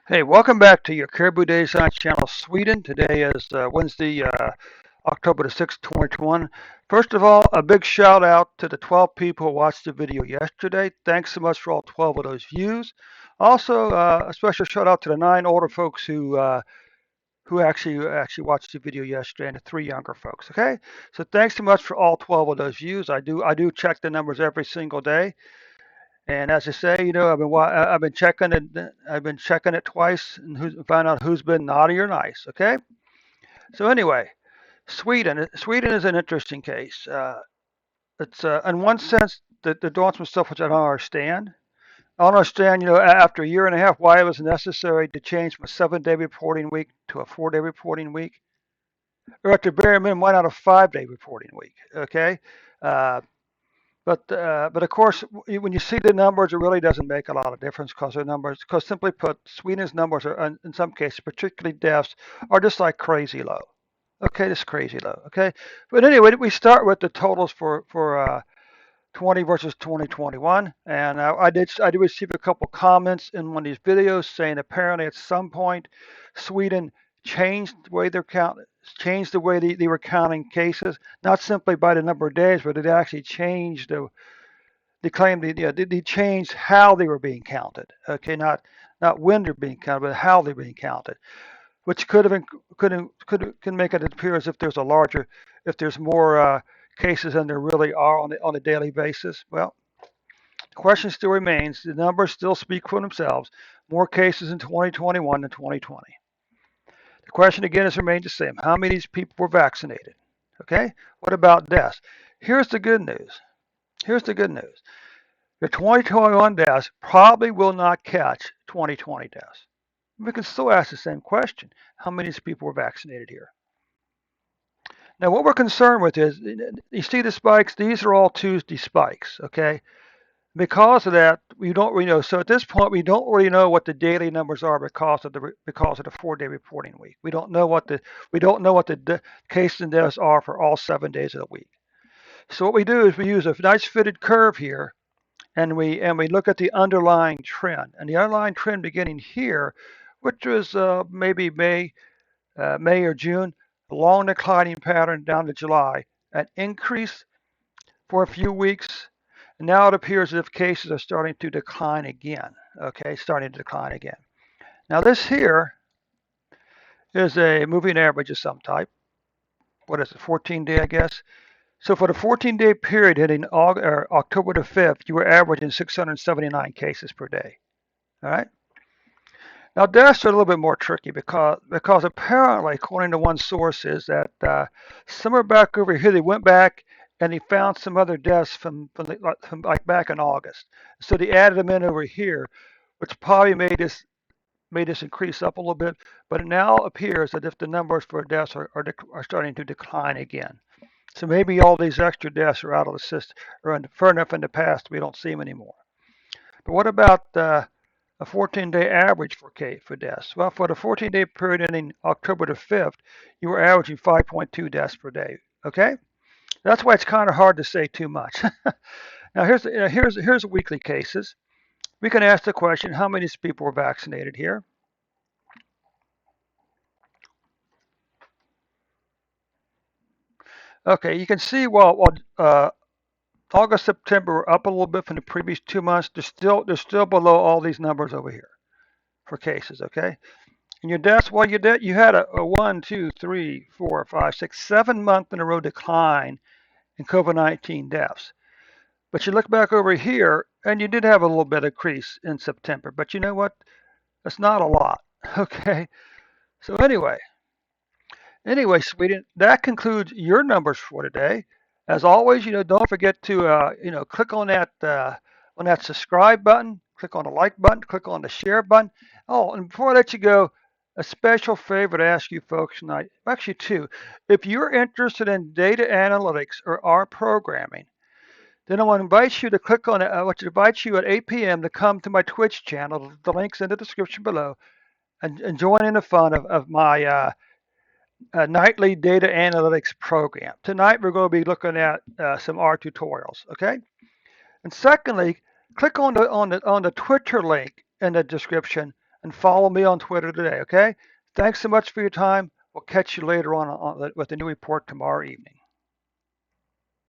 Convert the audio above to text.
Hey, welcome back to your Caribou Day Science Channel, Sweden. Today is Wednesday, October the 6th, 2021. First of all, a big shout out to the 12 people who watched the video yesterday. Thanks so much for all 12 of those views. Also, a special shout out to the 9 older folks who actually watched the video yesterday, and the 3 younger folks. Okay, so thanks so much for all 12 of those views. I do check the numbers every single day. And as I say, I've been checking it twice and find out who's been naughty or nice. Okay. So anyway, Sweden is an interesting case. It's in one sense they're doing some stuff which I don't understand. I don't understand, after a year and a half, why it was necessary to change from a 7-day reporting week to a 4-day reporting week, or at the bare minimum, why not a 5-day reporting week? Okay. Uh, but of course, when you see the numbers, it really doesn't make a lot of difference because the numbers, because simply put, Sweden's numbers are, in some cases, particularly deaths, are just like crazy low. Okay, just crazy low. Okay, but anyway, we start with the totals for 20 versus 2021, and I did receive a couple comments in one of these videos saying apparently at some point Sweden changed the way changed the way they were counting cases, not simply by the number of days, but it actually changed they claimed they changed how they were being counted. Okay, not when they're being counted, but how they're being counted, which could have been could can make it appear as if if there's more cases than there really are on a daily basis. Well, the question still remains. The numbers still speak for themselves. More cases in 2021 than 2020. The question again has remained the same. How many of these people were vaccinated? Okay. What about deaths? Here's the good news. Here's the good news. The 2021 deaths probably will not catch 2020 deaths. We can still ask the same question. How many of these people were vaccinated here? Now, what we're concerned with is, you see the spikes, these are all Tuesday spikes, okay? Because of that, we don't really know. So at this point, we don't really know what the daily numbers are because of the 4-day reporting week. We don't know what the cases and deaths are for all 7 days of the week. So what we do is we use a nice fitted curve here, and we look at the underlying trend. And the underlying trend beginning here, which was maybe May or June, a long declining pattern down to July, an increase for a few weeks. And now it appears as if cases are starting to decline again. Okay, starting to decline again. Now this here is a moving average of some type. What is it, 14-day, I guess? So for the 14-day period ending October the 5th, you were averaging 679 cases per day. All right. Now deaths are a little bit more tricky because apparently, according to one source, is that somewhere back over here they went back and they found some other deaths from like back in August. So they added them in over here, which probably made this increase up a little bit. But it now appears that if the numbers for deaths are starting to decline again. So maybe all these extra deaths are out of the system or far enough in the past we don't see them anymore. But what about a 14-day average for deaths? Well, for the 14-day period ending October the 5th, you were averaging 5.2 deaths per day. Okay, that's why it's kind of hard to say too much. Now here's weekly cases. We can ask the question: how many people were vaccinated here? Okay, you can see August, September were up a little bit from the previous 2 months. They're still below all these numbers over here for cases. Okay, and your deaths, well, you had a 1, 2, 3, 4, 5, 6, 7 month in a row decline in COVID-19 deaths. But you look back over here, and you did have a little bit of increase in September. But you know what? That's not a lot. Okay. So anyway, Sweden, that concludes your numbers for today. As always, don't forget to click on that subscribe button, click on the like button, click on the share button. Oh, and before I let you go, a special favor to ask you folks tonight, actually two. If you're interested in data analytics or R programming, then I want to invite you to click on it. I want to invite you at 8 p.m. to come to my Twitch channel. The link's in the description below, and join in the fun of my nightly data analytics program. Tonight we're going to be looking at some R tutorials. Okay. And secondly, click on the Twitter link in the description. and follow me on Twitter today, okay? Thanks so much for your time. We'll catch you later on with a new report tomorrow evening.